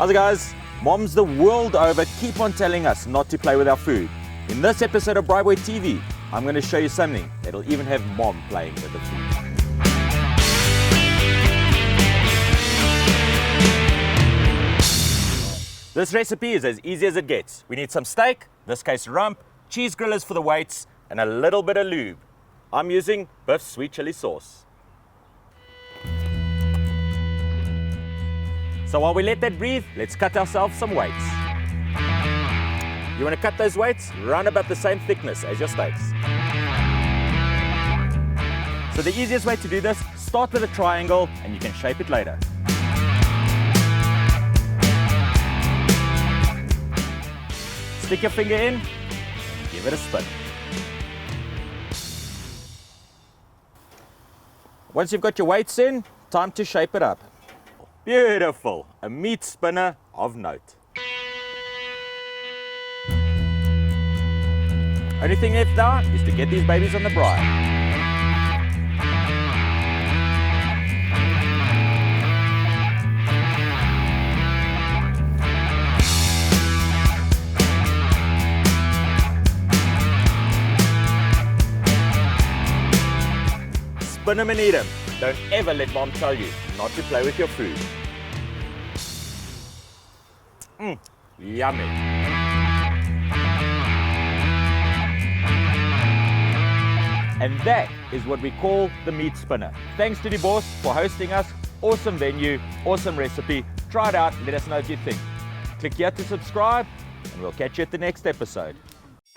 How's it, guys? Moms the world over keep on telling us not to play with our food. In this episode of BraaiBoyTV, I'm going to show you something that'll even have mom playing with the food. This recipe is as easy as it gets. We need some steak, in this case rump, cheese grillers for the weights, and a little bit of lube. I'm using Biff's sweet chili sauce. So while we let that breathe, let's cut ourselves some weights. You want to cut those weights around about the same thickness as your steaks. So the easiest way to do this, start with a triangle and you can shape it later. Stick your finger in, give it a spin. Once you've got your weights in, time to shape it up. Beautiful, a meat spinner of note. Only thing left now is to get these babies on the braai. Spin them and eat them. Don't ever let mom tell you not to play with your food. Yummy. And that is what we call the meat spinner. Thanks to the boss for hosting us. Awesome venue, awesome recipe. Try it out, let us know what you think. Click here to subscribe, and we'll catch you at the next episode.